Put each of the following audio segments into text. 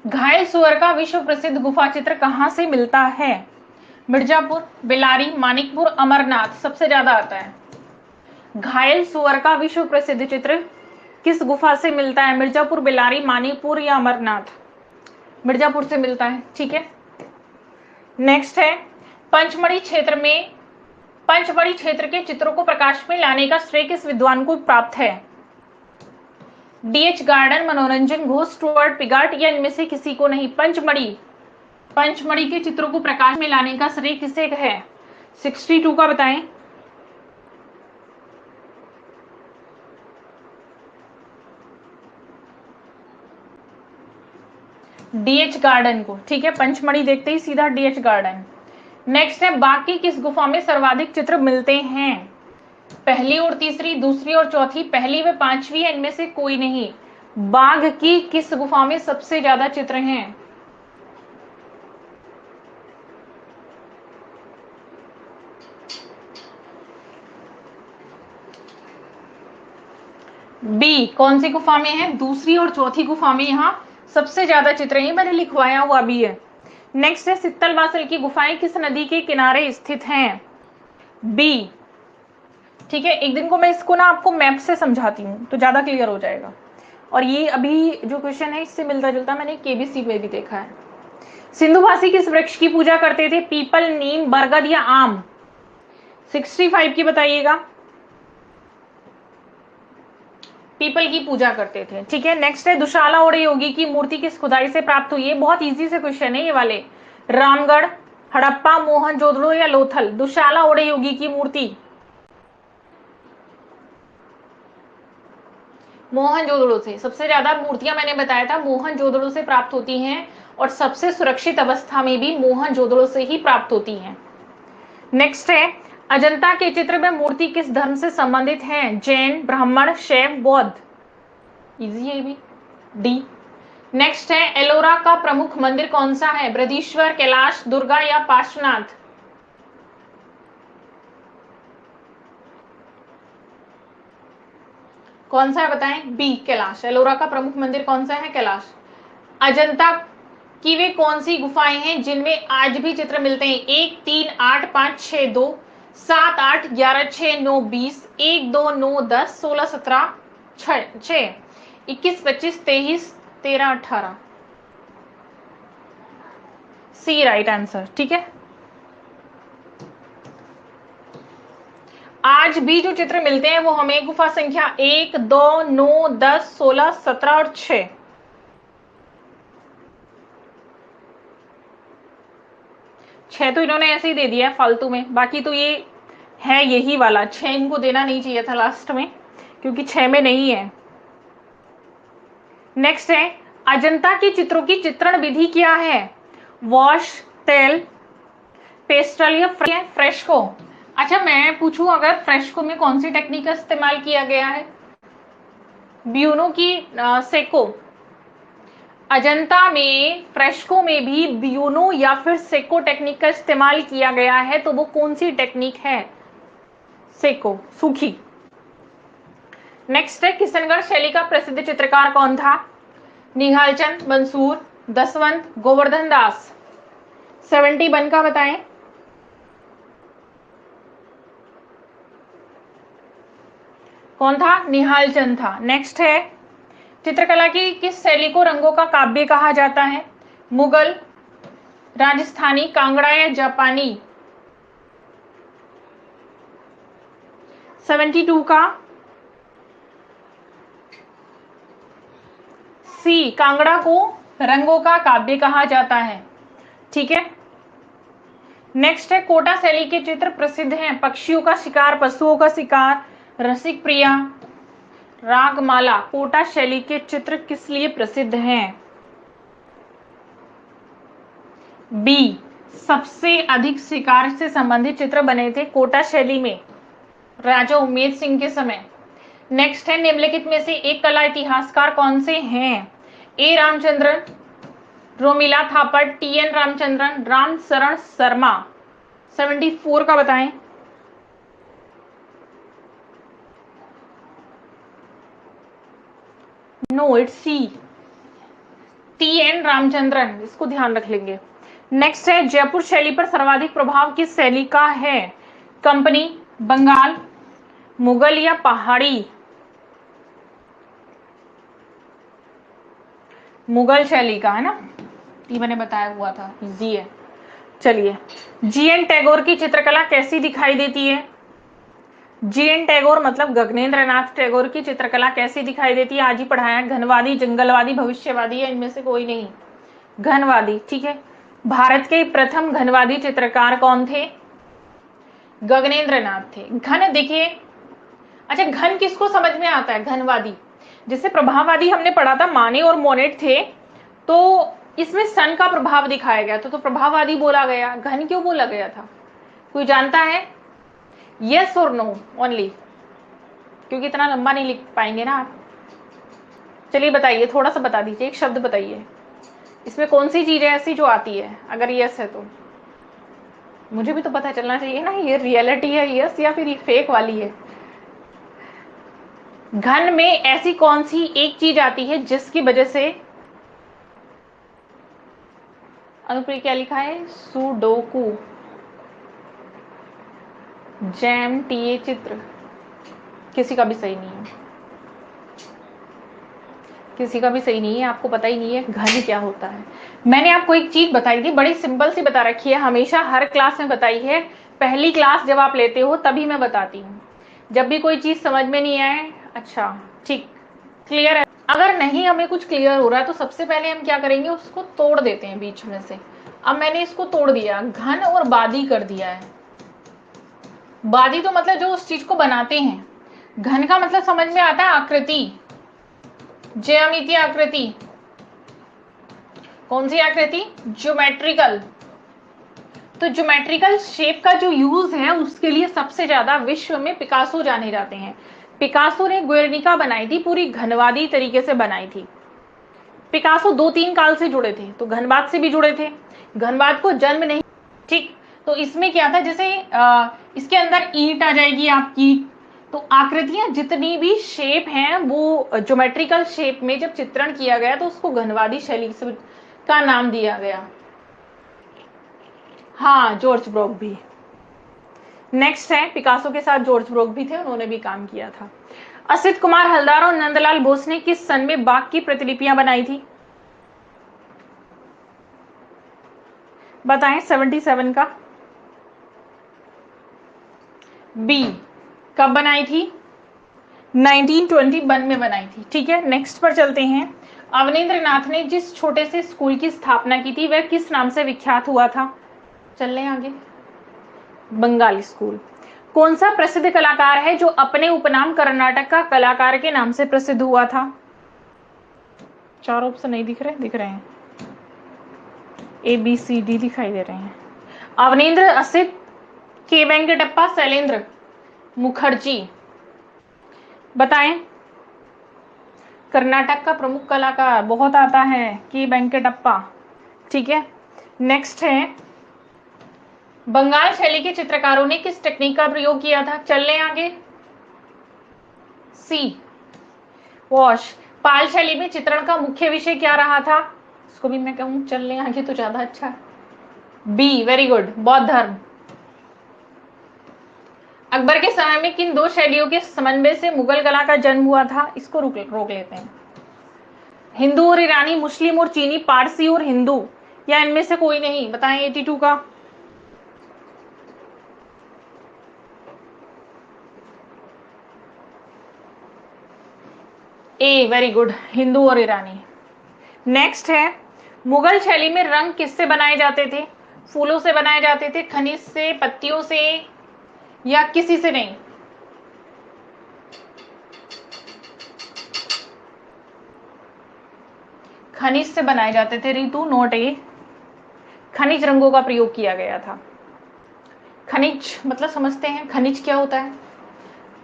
घायल सुअर का विश्व प्रसिद्ध गुफा चित्र कहां से मिलता है? मिर्जापुर, बेलारी, मानिकपुर, अमरनाथ। सबसे ज्यादा आता है। घायल सुअर का विश्व प्रसिद्ध चित्र किस गुफा से मिलता है? मिर्जापुर, बेलारी, मानिकपुर या अमरनाथ? मिर्जापुर से मिलता है। ठीक है, नेक्स्ट है पंचमढ़ी क्षेत्र के चित्रों को प्रकाश में लाने का श्रेय किस विद्वान को प्राप्त है? डीएच गार्डन, मनोरंजन घोष, स्टुअर्ट पिगार्ट या इनमें से किसी को नहीं? पंचमढ़ी के चित्रों को प्रकाश में लाने का श्रेय किसे है? 62 का बताएं। डीएच गार्डन को। ठीक है, पंचमढ़ी देखते ही सीधा डीएच गार्डन। नेक्स्ट है बाकी किस गुफा में सर्वाधिक चित्र मिलते हैं? पहली और तीसरी, दूसरी और चौथी, पहली व पांचवी या इनमें से कोई नहीं? बाघ की किस गुफा में सबसे ज्यादा चित्र हैं? बी। कौन सी गुफा में है? दूसरी और चौथी गुफा में यहाँ सबसे ज्यादा चित्र हैं, मैंने लिखवाया हुआ भी है। नेक्स्ट है सित्तलवासल की गुफाएं किस नदी के किनारे स्थित हैं? बी। ठीक है, एक दिन को मैं इसको ना आपको मैप से समझाती हूँ तो ज्यादा क्लियर हो जाएगा। और ये अभी जो क्वेश्चन है इससे मिलता जुलता मैंने केबीसी में भी देखा है। सिंधुवासी किस वृक्ष की पूजा करते थे? पीपल, नीम, बरगद या आम? 65 की बताइएगा। पीपल की पूजा करते थे। ठीक है, नेक्स्ट है दुशाला ओड़े योगी की मूर्ति किस खुदाई से प्राप्त हुई है? बहुत इजी से क्वेश्चन है ये वाले। रामगढ़, हड़प्पा, मोहनजोदड़ो या लोथल? दुशाला ओड़े योगी की मूर्ति मोहनजोदड़ो से। सबसे ज्यादा मूर्तियां मैंने बताया था मोहनजोदड़ो से प्राप्त होती हैं और सबसे सुरक्षित अवस्था में भी मोहनजोदड़ो से ही प्राप्त होती हैं। नेक्स्ट है अजंता के चित्र में मूर्ति किस धर्म से संबंधित है? जैन, ब्राह्मण, शैव, बौद्ध? इजी है भी। डी। नेक्स्ट है एलोरा का प्रमुख मंदिर कौन सा है? बृहदीश्वर, कैलाश, दुर्गा या पार्श्वनाथ? कौन सा है बताएं? बी, कैलाश। एलोरा का प्रमुख मंदिर कौन सा है? कैलाश। अजंता की वे कौन सी गुफाएं हैं जिनमें आज भी चित्र मिलते हैं? 1, 3, 8, 5, 6, 2, 7, 8, 11, 6, 9, 20, 1, 2, 9, 10, 16, 17, 6, 21, 25, 23, 13, 18? सी राइट आंसर। ठीक है, आज भी जो चित्र मिलते हैं वो हमें गुफा संख्या 1, 2, 9, 10, 16, 17 और 6। छह तो इन्होंने ऐसे ही दे दिया है फालतू में, बाकी तो ये है यही वाला। 6 इनको देना नहीं चाहिए था लास्ट में क्योंकि 6 में नहीं है। नेक्स्ट है अजंता के चित्रों की चित्रण विधि क्या है? वॉश, तेल, पेस्टल या फ्रेस्को? अच्छा मैं पूछूं अगर फ्रेस्को में कौन सी टेक्निक का इस्तेमाल किया गया है? ब्यूनो की सेको। अजंता में फ्रेस्को में भी ब्यूनो या फिर सेको टेक्निक का इस्तेमाल किया गया है, तो वो कौन सी टेक्निक है? सेको, सूखी। नेक्स्ट है किशनगढ़ शैली का प्रसिद्ध चित्रकार कौन था? निहालचंद, मंसूर, दसवंत, गोवर्धन दास? 71 का बताएं। कौन था? निहालचंद था। नेक्स्ट है चित्रकला की किस शैली को रंगों का काव्य कहा जाता है? मुगल, राजस्थानी, कांगड़ा या जापानी? 72 का सी, कांगड़ा को रंगों का काव्य कहा जाता है। ठीक है, नेक्स्ट है कोटा शैली के चित्र प्रसिद्ध हैं? पक्षियों का शिकार, पशुओं का शिकार, रसिक प्रिया, रागमाला? कोटा शैली के चित्र किस लिए प्रसिद्ध हैं? बी, सबसे अधिक शिकार से संबंधित चित्र बने थे कोटा शैली में राजा उमेद सिंह के समय। नेक्स्ट है निम्नलिखित में से एक कला इतिहासकार कौन से हैं? A Ramachandran, Romila Thapar, TN Ramachandran, Ram Sharan Sharma? 74 का बताएं। No, it's C, TN Ramachandran, इसको ध्यान रख लेंगे। नेक्स्ट है जयपुर शैली पर सर्वाधिक प्रभाव किस शैली का है? कंपनी, बंगाल, मुगल या पहाड़ी? मुगल शैली का है ना, ये मैंने बताया हुआ था, इजी है। चलिए, GN टैगोर की चित्रकला कैसी दिखाई देती है? GN टैगोर मतलब गगनेंद्र नाथ टैगोर की चित्रकला कैसी दिखाई देती है? आज ही पढ़ाया, घनवादी, जंगलवादी, भविष्यवादी या इनमें से कोई नहीं? घनवादी, ठीक है। भारत के प्रथम घनवादी चित्रकार कौन थे? गगनेंद्र नाथ थे। घन देखिए, अच्छा घन किसको समझ में आता है? घनवादी। जैसे प्रभाववादी हमने पढ़ा था, माने और मोनेट थे, तो इसमें सन का प्रभाव दिखाया गया था, तो प्रभाववादी बोला गया। घन क्यों बोला गया था? कोई जानता है? यस और नो ओनली, क्योंकि इतना लंबा नहीं लिख पाएंगे ना आप। चलिए बताइए, थोड़ा सा बता दीजिए, एक शब्द बताइए, इसमें कौन सी चीज है ऐसी जो आती है? अगर यस है तो मुझे भी तो पता चलना चाहिए ना, ये रियलिटी है यस या फिर ये फेक वाली है। घन में ऐसी कौन सी एक चीज आती है जिसकी वजह से, अनुप्रिया क्या लिखा है? सुडोकू, जैम, टीए, चित्र, किसी का भी सही नहीं है, किसी का भी सही नहीं है। आपको पता ही नहीं है घन क्या होता है। मैंने आपको एक चीज बताई थी, बड़ी सिंपल सी बता रखी है, हमेशा हर क्लास में बताई है। पहली क्लास जब आप लेते हो तभी मैं बताती हूँ, जब भी कोई चीज समझ में नहीं आए। अच्छा ठीक, क्लियर है? अगर नहीं हमें कुछ क्लियर हो रहा है तो सबसे पहले हम क्या करेंगे, उसको तोड़ देते हैं बीच में से। अब मैंने इसको तोड़ दिया, घन और बादी कर दिया है। बादी तो मतलब जो उस चीज को बनाते हैं, घन का मतलब समझ में आता है आकृति, ज्यामितीय आकृति। कौन सी आकृति? ज्योमेट्रिकल। तो ज्योमेट्रिकल शेप का जो यूज है उसके लिए सबसे ज्यादा विश्व में पिकासो जाने जाते हैं। पिकासो ने गुएर्निका बनाई थी, पूरी घनवादी तरीके से बनाई थी। पिकासो 2-3 काल से जुड़े थे, तो घनवाद से भी जुड़े थे, घनवाद को जन्म नहीं, ठीक। तो इसमें क्या था, जैसे इसके अंदर ईंट आ जाएगी आपकी, तो आकृतियां जितनी भी शेप हैं वो ज्योमेट्रिकल शेप में जब चित्रण किया गया तो उसको घनवादी शैली का नाम दिया गया। हाँ, जॉर्ज ब्रोक भी नेक्स्ट है। पिकासो के साथ जॉर्ज ब्रोक भी थे, उन्होंने भी काम किया था। असित कुमार हलदार और नंदलाल बोस ने किस सन में बाघ की प्रतिलिपियां बनाई थी? बताएं। 77 का। बी, कब बनाई थी? 1921 में बनाई थी, ठीक है। नेक्स्ट पर चलते हैं। अवनींद्र नाथ ने जिस छोटे से स्कूल की स्थापना की थी वह किस नाम से विख्यात हुआ था? चल रहे आगे। बंगाली स्कूल। कौन सा प्रसिद्ध कलाकार है जो अपने उपनाम कर्नाटक का कलाकार के नाम से प्रसिद्ध हुआ था? 4 ऑप्शन नहीं दिख रहे? दिख रहे हैं, ABCD दिखाई दे रहे हैं। अवनींद्र, असित, के वेंकटप्पा, शैलेंद्र मुखर्जी। बताएं। कर्नाटक का प्रमुख कलाकार बहुत आता है, के वेंकटप्पा, ठीक है। नेक्स्ट है, बंगाल शैली के चित्रकारों ने किस टेक्निक का प्रयोग किया था? चल लें आगे। सी, वॉश। पाल शैली में चित्रण का मुख्य विषय क्या रहा था? इसको भी मैं कहूं चल लें आगे तो ज्यादा अच्छा। बी, वेरी गुड, बौद्ध धर्म। अकबर के समय में किन 2 शैलियों के समन्वय से मुगल कला का जन्म हुआ था? इसको रोक लेते हैं। हिंदू और ईरानी, मुस्लिम और चीनी, पारसी और हिंदू, या इनमें से कोई नहीं? बताएं 82 का। ए, वेरी गुड, हिंदू और ईरानी। नेक्स्ट है, मुगल शैली में रंग किससे बनाए जाते थे? फूलों से बनाए जाते थे, खनिज से, पत्तियों से, या किसी से नहीं? खनिज से बनाए जाते थे ऋतु, नोट ए। खनिज रंगों का प्रयोग किया गया था। खनिज मतलब समझते हैं, खनिज क्या होता है?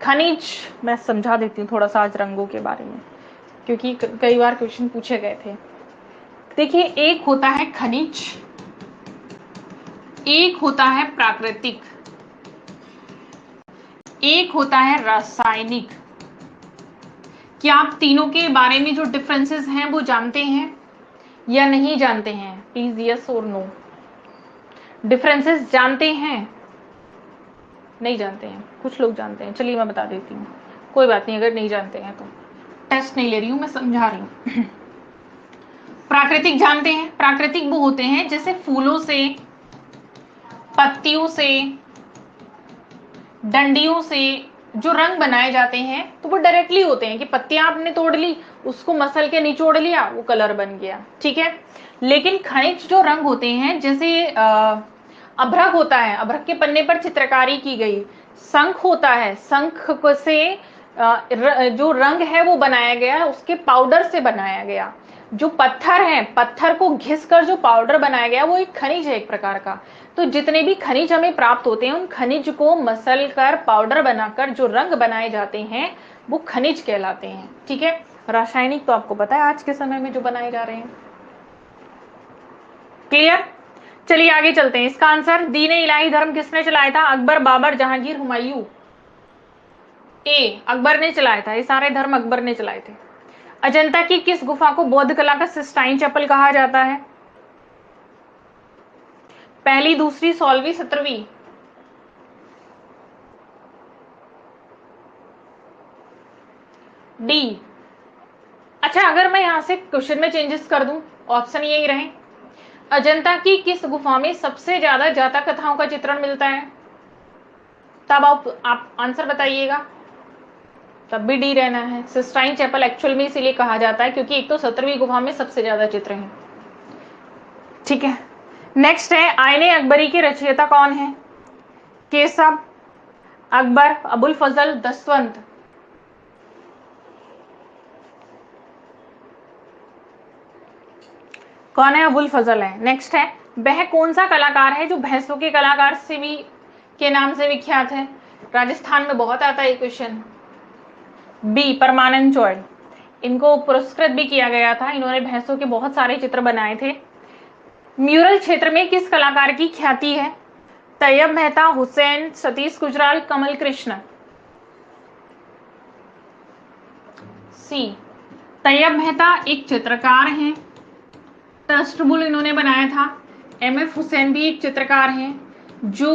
खनिज मैं समझा देती हूँ थोड़ा सा आज रंगों के बारे में, क्योंकि कई बार क्वेश्चन पूछे गए थे। देखिए, एक होता है खनिज, एक होता है प्राकृतिक, एक होता है रासायनिक। क्या आप तीनों के बारे में जो डिफरेंसेस हैं वो जानते हैं? या नहीं जानते हैं? प्लीज यस और नो। डिफरेंसेस जानते हैं? नहीं जानते हैं, कुछ लोग जानते हैं। चलिए मैं बता देती हूँ, कोई बात नहीं अगर नहीं जानते हैं तो। टेस्ट नहीं ले रही हूँ, मैं समझा रही हूँ। प्राकृतिक जानते हैं? प्राकृतिक वो होते हैं जैसे फूलों से, पत्तियों से, डंडियों से जो रंग बनाए जाते हैं, तो वो डायरेक्टली होते हैं कि पत्तियां आपने तोड़ ली, उसको मसल के निचोड़ लिया, वो कलर बन गया, ठीक है। लेकिन खनिज जो रंग होते हैं, जैसे अभ्रक होता है, अभ्रक के पन्ने पर चित्रकारी की गई, शंख होता है, शंख से जो रंग है वो बनाया गया, उसके पाउडर से बनाया गया। जो पत्थर है, पत्थर को घिस कर जो पाउडर बनाया गया, वो एक खनिज है एक प्रकार का। तो जितने भी खनिज हमें प्राप्त होते हैं, उन खनिज को मसल कर पाउडर बनाकर जो रंग बनाए जाते हैं, वो खनिज कहलाते हैं, ठीक है। रासायनिक तो आपको पता है आज के समय में जो बनाए जा रहे हैं। क्लियर? चलिए आगे चलते हैं। इसका आंसर, दीन-ए इलाही धर्म किसने चलाया था? अकबर, बाबर, जहांगीर, हुमायूं। ए, अकबर ने चलाया था। ये सारे धर्म अकबर ने चलाए थे। अजंता की किस गुफा को बौद्ध कला का सिस्टाइन चैपल कहा जाता है? पहली, दूसरी, 16वीं, 17वीं? डी। अच्छा, अगर मैं यहां से क्वेश्चन में चेंजेस कर दूं, ऑप्शन यही रहे, अजंता की किस गुफा में सबसे ज्यादा जातक कथाओं का चित्रण मिलता है? तब आप आंसर बताइएगा। तब भी डी रहना है। सिस्टाइन चैपल एक्चुअल में इसीलिए कहा जाता है क्योंकि एक तो 17वीं गुफा में सबसे ज्यादा चित्र हैं, ठीक है। नेक्स्ट है, आईने अकबरी के रचयिता कौन है? केसब, अकबर, अबुल फजल, दसवंत? कौन है? अबुल फजल है। नेक्स्ट है, वह कौन सा कलाकार है जो भैंसों के कलाकार से भी के नाम से विख्यात है? राजस्थान में बहुत आता है ये क्वेश्चन। बी, परमानंद चौड़। इनको पुरस्कृत भी किया गया था, इन्होंने भैंसों के बहुत सारे चित्र बनाए थे। म्यूरल क्षेत्र में किस कलाकार की ख्याति है? तैयब मेहता, हुसैन, सतीश गुजराल, कमल कृष्ण? सी, तैयब मेहता एक चित्रकार हैं, टस्टबुल इन्होंने बनाया था। एमएफ हुसैन भी एक चित्रकार हैं जो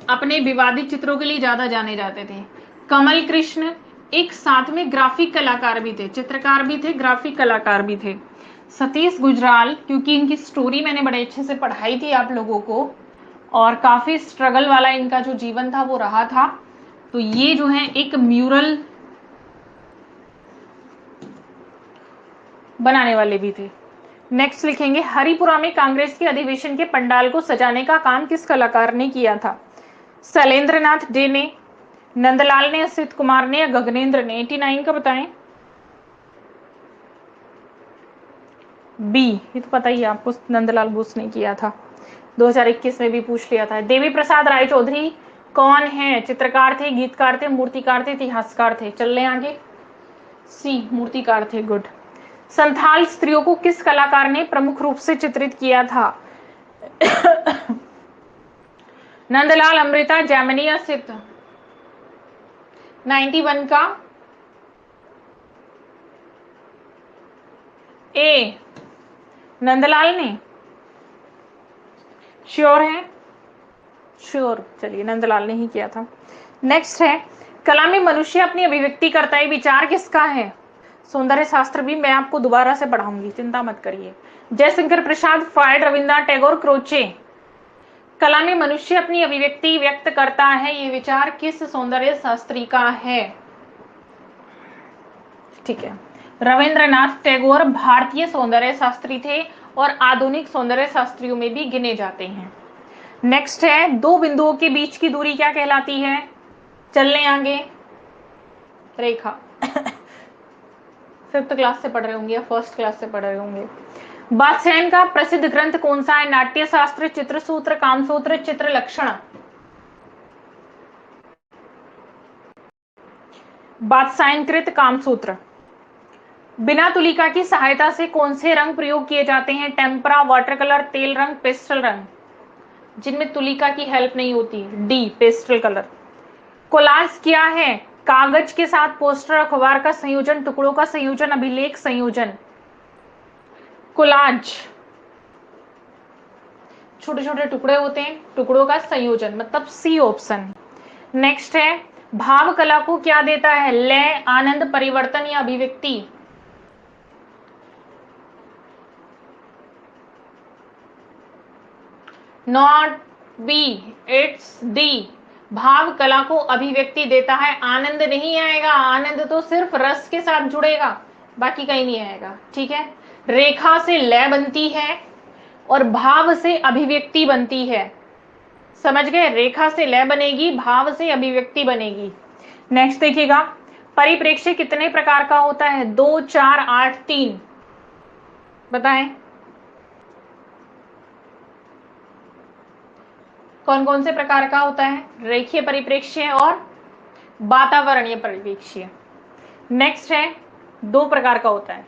अपने विवादित चित्रों के लिए ज्यादा जाने जाते थे। कमल कृष्ण एक साथ में ग्राफिक कलाकार भी थे, चित्रकार भी थे, ग्राफिक कलाकार भी थे। सतीश गुजराल, क्योंकि इनकी स्टोरी मैंने बड़े अच्छे से पढ़ाई थी आप लोगों को, और काफी स्ट्रगल वाला इनका जो जीवन था वो रहा था, तो ये जो है एक म्यूरल बनाने वाले भी थे। नेक्स्ट लिखेंगे, हरिपुरा में कांग्रेस के अधिवेशन के पंडाल को सजाने का काम किस कलाकार ने किया था? शैलेंद्रनाथ डे ने, नंदलाल ने, असित कुमार ने, या गगनेंद्र ने? 89 का बताएं। बी, ये तो पता ही है आपको, नंदलाल बोस ने किया था, 2021 में भी पूछ लिया था। देवी प्रसाद राय चौधरी कौन है? चित्रकार थे, गीतकार थे, मूर्तिकार थे, इतिहासकार थे? चल रहे आगे। सी, मूर्तिकार थे, गुड। संथाल स्त्रियों को किस कलाकार ने प्रमुख रूप से चित्रित किया था? नंदलाल, अमृता, जैमिनी या सिद्ध? 91 का ए, नंदलाल ने। श्योर है? श्योर, चलिए नंदलाल ने ही किया था। नेक्स्ट है, कला में मनुष्य अपनी अभिव्यक्ति करता है, विचार किसका है? सौंदर्य शास्त्र भी मैं आपको दोबारा से पढ़ाऊंगी, चिंता मत करिए। Jaishankar Prasad, Freud, Rabindranath Tagore, Croce? कला में मनुष्य अपनी अभिव्यक्ति व्यक्त करता है, ये विचार किस सौंदर्य शास्त्री का है? ठीक है, रविंद्रनाथ टैगोर भारतीय सौंदर्य शास्त्री थे और आधुनिक सौंदर्य शास्त्रियों में भी गिने जाते हैं। नेक्स्ट है, दो बिंदुओं के बीच की दूरी क्या कहलाती है? चलने आगे, रेखा। 5th क्लास से पढ़ रहे होंगे या 1st क्लास से पढ़ रहे होंगे। वात्स्यायन का प्रसिद्ध ग्रंथ कौन सा है? नाट्य शास्त्र, चित्रसूत्र, कामसूत्र, चित्रलक्षण? वात्स्यायनकृत कामसूत्र। बिना तुलिका की सहायता से कौन से रंग प्रयोग किए जाते हैं? टेम्परा, वाटर कलर, तेल रंग, पेस्टल रंग? जिनमें तुलिका की हेल्प नहीं होती, डी, पेस्टल कलर। कोलाज क्या है? कागज के साथ पोस्टर, अखबार का संयोजन, टुकड़ों का संयोजन, अभिलेख संयोजन? कोलाज छोटे छोटे टुकड़े होते हैं, टुकड़ों का संयोजन, मतलब सी ऑप्शन। नेक्स्ट है भाव कला को क्या देता है? लय, आनंद, परिवर्तन या अभिव्यक्ति? Not be, it's D. भाव कला को अभिव्यक्ति देता है, आनंद नहीं आएगा, आनंद तो सिर्फ रस के साथ जुड़ेगा, बाकी कहीं नहीं आएगा। ठीक है, रेखा से लय बनती है और भाव से अभिव्यक्ति बनती है। समझ गए? रेखा से लय बनेगी, भाव से अभिव्यक्ति बनेगी। नेक्स्ट देखिएगा, परिप्रेक्ष्य कितने प्रकार का होता है? 2, 4, 8, 3। बताएं कौन कौन से प्रकार का होता है? रेखीय परिप्रेक्ष्य और वातावरणीय परिप्रेक्ष्य। नेक्स्ट है 2 प्रकार का होता है।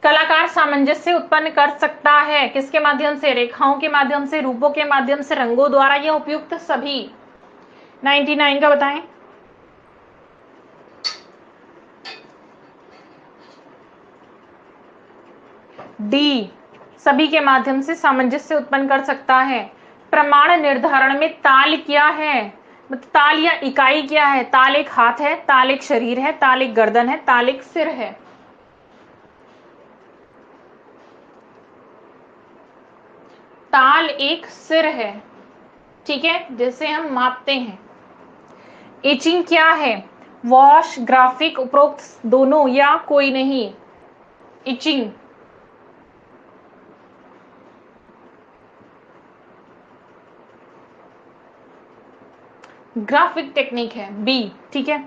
कलाकार सामंजस्य उत्पन्न कर सकता है किसके माध्यम से? रेखाओं के माध्यम से, रूपों के माध्यम से, रंगों द्वारा, या उपयुक्त सभी? 99 का बताएं। डी, सभी के माध्यम से सामंजस्य उत्पन्न कर सकता है। प्रमाण निर्धारण में ताल क्या है? मतलब ताल या इकाई क्या है? ताल एक हाथ है, ताल एक शरीर है, ताल एक गर्दन है, ताल एक सिर है। ताल एक सिर है, ठीक है, जिसे हम मापते हैं। एचिंग क्या है? वॉश, ग्राफिक, उपरोक्त दोनों या कोई नहीं? इचिंग ग्राफिक टेक्निक है, बी। ठीक है,